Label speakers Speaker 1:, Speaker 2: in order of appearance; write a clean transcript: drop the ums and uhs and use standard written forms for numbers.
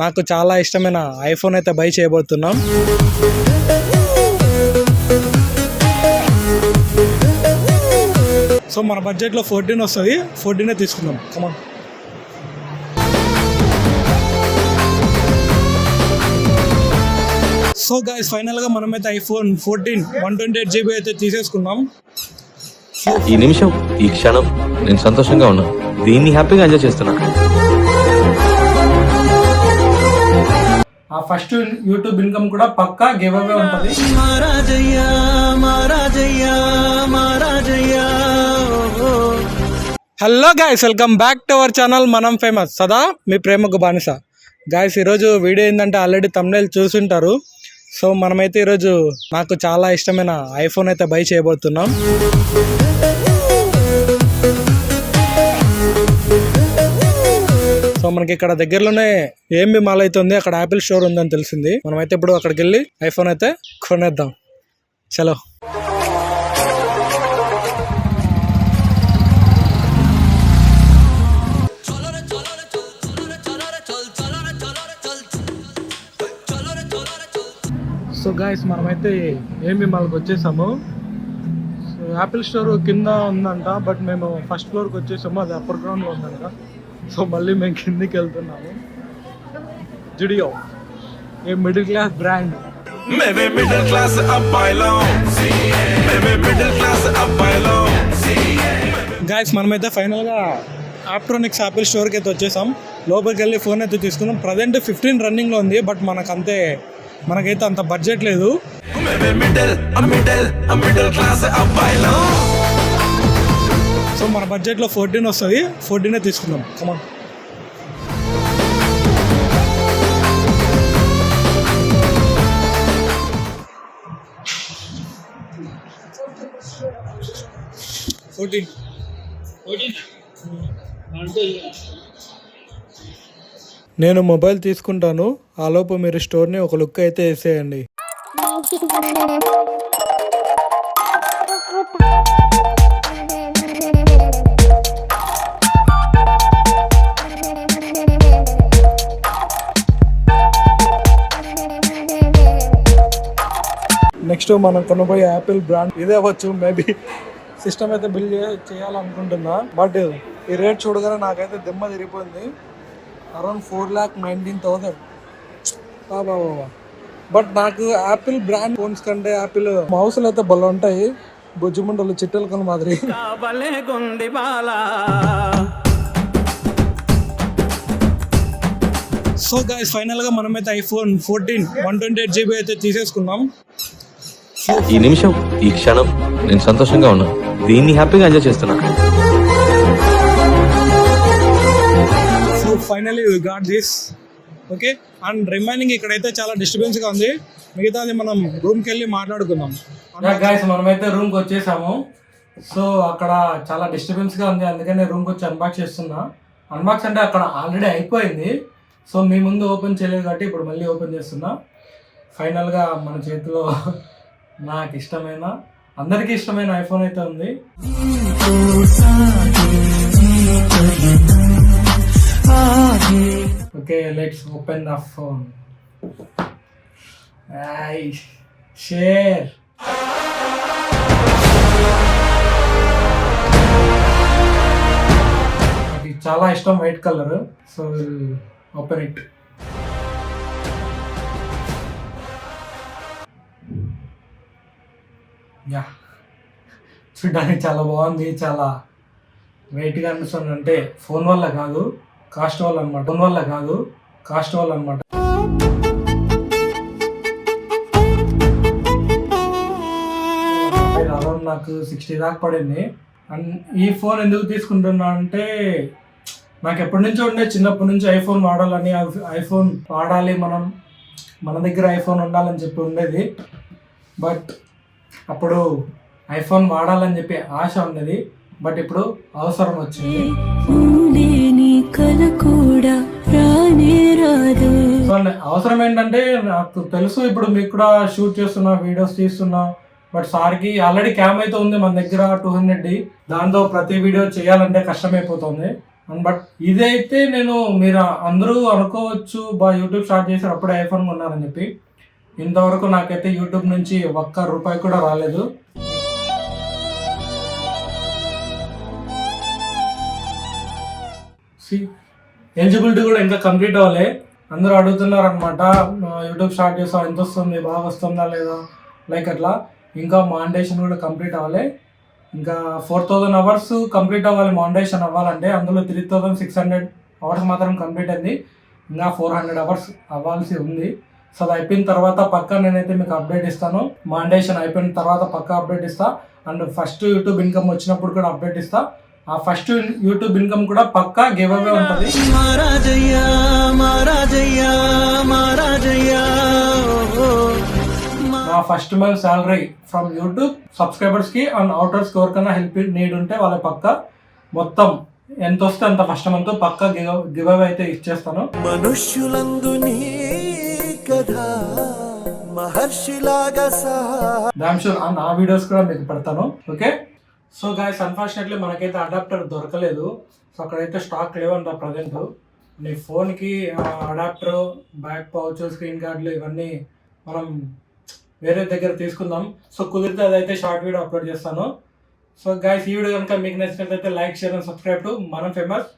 Speaker 1: నాకు చాలా ఇష్టమైన ఐఫోన్ అయితే బై చేయబోతున్నాం. సో మన బడ్జెట్లో 14 వస్తుంది, 14 తీసుకుందాం. కమాన్. సో గైస్ ఫైనల్గా మనమైతే ఐఫోన్ 14 128GB అయితే తీసేసుకున్నాం.
Speaker 2: ఈ నిమిషం, ఈ క్షణం నేను సంతోషంగా ఉన్నా. దీన్ని హ్యాపీగా ఎంజాయ్ చేస్తున్నా.
Speaker 1: ఆ ఫస్ట్ యూట్యూబ్ ఇన్కమ్ కూడా పక్కా గివ్ అవే ఉంటుంది. Hello guys, welcome back to our channel మనం ఫేమస్ సదా మీ ప్రేమకు బానిస. గైస్ ఈరోజు వీడియో ఏంటంటే ఆల్రెడీ తమ్నైల్ చూసుంటారు. సో మనమైతే ఈరోజు నాకు చాలా ఇష్టమైన ఐఫోన్ అయితే బై చేయబోతున్నాం. సో మనకి ఇక్కడ దగ్గరలోనే ఏఎంబి మాల్ అయితే ఉంది, అక్కడ యాపిల్ స్టోర్ ఉందని తెలిసింది. మనమైతే ఇప్పుడు అక్కడికి వెళ్ళి ఐఫోన్ అయితే కొనేద్దాం. చలో. సో గాయస్ మనమైతే ఏఎంబి మాల్కి వచ్చేసాము. సో యాపిల్ స్టోర్ కింద ఉందంట, బట్ మేము ఫస్ట్ ఫ్లోర్కి వచ్చేసాము, అది అప్పర్ గ్రౌండ్లో ఉందంట. సో మళ్ళీ మేము కిందికి వెళ్తున్నాము. Zudio a middle class brand. Guys మనమైతే ఫైనల్గా ఆప్ట్రానిక్స్ యాపిల్ స్టోర్కి అయితే వచ్చేసాం. లోపలికి వెళ్ళి ఫోన్ అయితే తీసుకున్నాం. ప్రజెంట్ 15 రన్నింగ్లో ఉంది, బట్ మనకైతే అంత బడ్జెట్ లేదు. సో మన బడ్జెట్లో 14 వస్తుంది, 14 తీసుకుందాం. కమాన్. నేను మొబైల్ తీసుకుంటాను, ఆ లోపు మీరు స్టోర్ని ఒక లుక్ అయితే వేసేయండి. నెక్స్ట్ మనం కొనబోయే యాపిల్ బ్రాండ్ ఇదే అవ్వచ్చు. మేబీ సిస్టమ్ అయితే బిల్డ్ చేయాలనుకుంటున్నా, బట్ ఈ రేట్ చూడగానే నాకైతే దిమ్మ తిరిగిపోయింది. అరౌండ్ 4,19,000. బాబా. బట్ నాకు యాపిల్ బ్రాండ్ ఫోన్స్ కంటే యాపిల్ మౌస్లు అయితే బల్ల ఉంటాయి, బుజ్జిముండలు చిట్టెలు కొన మాదిరి. సో గైస్ ఫైనల్గా మనమైతే ఐఫోన్ 14 128GB అయితే తీసేసుకున్నాం.
Speaker 2: ఈ నిమిషం, ఈ క్షణం నేను సంతోషంగా ఉన్నా. దీన్ని హ్యాపీగా ఎంజాయ్ చేస్తున్నా.
Speaker 1: So finally we got this. Okay, and remaining ఇక్కడైతే చాలా డిస్టర్బెన్స్గా ఉంది. మిగతాది మనం రూమ్కి వెళ్ళి మాట్లాడుకుందాం. గైస్ మనమైతే రూమ్కి వచ్చేసాము. సో అక్కడ చాలా డిస్టర్బెన్స్గా ఉంది, అందుకని రూమ్కి వచ్చి అన్బాక్స్ చేస్తున్నా. అన్బాక్స్ అంటే అక్కడ ఆల్రెడీ అయిపోయింది, సో మీ ముందు ఓపెన్ చేయలేదు కాబట్టి ఇప్పుడు మళ్ళీ ఓపెన్ చేస్తున్నా. ఫైనల్గా మన చేతిలో నాకు ఇష్టమైన, అందరికీ ఇష్టమైన ఐఫోన్ అయితే ఉంది. Okay, let's open the phone. Share. నాకు చాలా ఇష్టం white colour, so open it. Yeah, చూడడానికి చాలా బాగుంది, చాలా వెయిట్గా అనిపిస్తుంది. అంటే ఫోన్ వల్ల కాదు, కాస్ట్ వల్ల అనమాట. అరౌండ్ నాకు 60 దాకా పడింది. అండ్ ఈ ఫోన్ ఎందుకు తీసుకుంటున్నా అంటే, నాకు ఎప్పటి నుంచో ఉండే, చిన్నప్పటి నుంచి ఐఫోన్ వాడాలని, ఐఫోన్ వాడాలి, మన దగ్గర ఐఫోన్ ఉండాలని చెప్పి ఉండేది. బట్ అప్పుడు ఐఫోన్ వాడాలని చెప్పి ఆశ ఉన్నది, బట్ ఇప్పుడు అవసరం వచ్చింది. అవసరం ఏంటంటే, నాకు తెలుసు ఇప్పుడు మీకు కూడా షూట్ చేస్తున్నా, వీడియోస్ తీస్తున్నా, బట్ సార్కి ఆల్రెడీ క్యామ్ అయితే ఉంది మన దగ్గర 200D. దాంతో ప్రతి వీడియో చేయాలంటే కష్టమైపోతుంది. బట్ ఇదైతే మీరు అందరూ అనుకోవచ్చు యూట్యూబ్ స్టార్ట్ చేశారు అప్పుడే ఐఫోన్ కొన్నారని చెప్పి. ఇంతవరకు నాకైతే యూట్యూబ్ నుంచి ఒక్క రూపాయి కూడా రాలేదు. ఎలిజిబిలిటీ కూడా ఇంకా కంప్లీట్ అవ్వలే. అందరూ అడుగుతున్నారు అనమాట, యూట్యూబ్ స్టార్ట్ చేస్తాం ఎంత వస్తుంది, బాగా వస్తుందా లేదా, లైక్ అట్లా. ఇంకా మానిటైజేషన్ కూడా కంప్లీట్ అవ్వాలి. ఇంకా 4000 అవర్స్ కంప్లీట్ అవ్వాలి మానిటైజేషన్ అవ్వాలంటే. అందులో 3600 అవర్స్ మాత్రం కంప్లీట్ అయింది. ఇంకా 400 అవర్స్ అవ్వాల్సి ఉంది. సో అది అయిపోయిన తర్వాత పక్కా నేనైతే మీకు అప్డేట్ ఇస్తాను. మానిటైజేషన్ అయిపోయిన తర్వాత పక్కా అప్డేట్ ఇస్తా. అండ్ ఫస్ట్ యూట్యూబ్ ఇన్కమ్ వచ్చినప్పుడు కూడా అప్డేట్ ఇస్తా. ఆ ఫస్ట్ యూట్యూబ్ ఇన్కమ్ కూడా పక్కా గివ్ అవే ఉంటుంది. నా first month salary from YouTube subscribers కి అండ్ అవుటర్స్ కి ఎవరికైనా హెల్ప్ నీడ్ ఉంటే వాళ్ళ పక్క మొత్తం ఎంత వస్తే అంత ఫస్ట్ మంత్ పక్కా గివ్ అవే అయితే ఇచ్చేస్తాను. డామ్ షూర్ ఆ వీడియోస్ కూడా మీకు పెడతాను. ఓకే, సో గైస్ అన్ఫార్చునేట్లీ మనకైతే అడాప్టర్ దొరకలేదు. సో అక్కడైతే స్టాక్ లేవంట ప్రజెంట్. నీ ఫోన్కి అడాప్టర్, బ్యాక్ పౌచ్, స్క్రీన్ గార్డులు ఇవన్నీ మనం వేరే దగ్గర తీసుకుందాం. సో కుదిరితే అదైతే షార్ట్ వీడియో అప్లోడ్ చేస్తాను. సో గైస్ ఈ వీడియో కనుక మీకు నచ్చినట్లయితే like, share and subscribe to మనం ఫేమస్.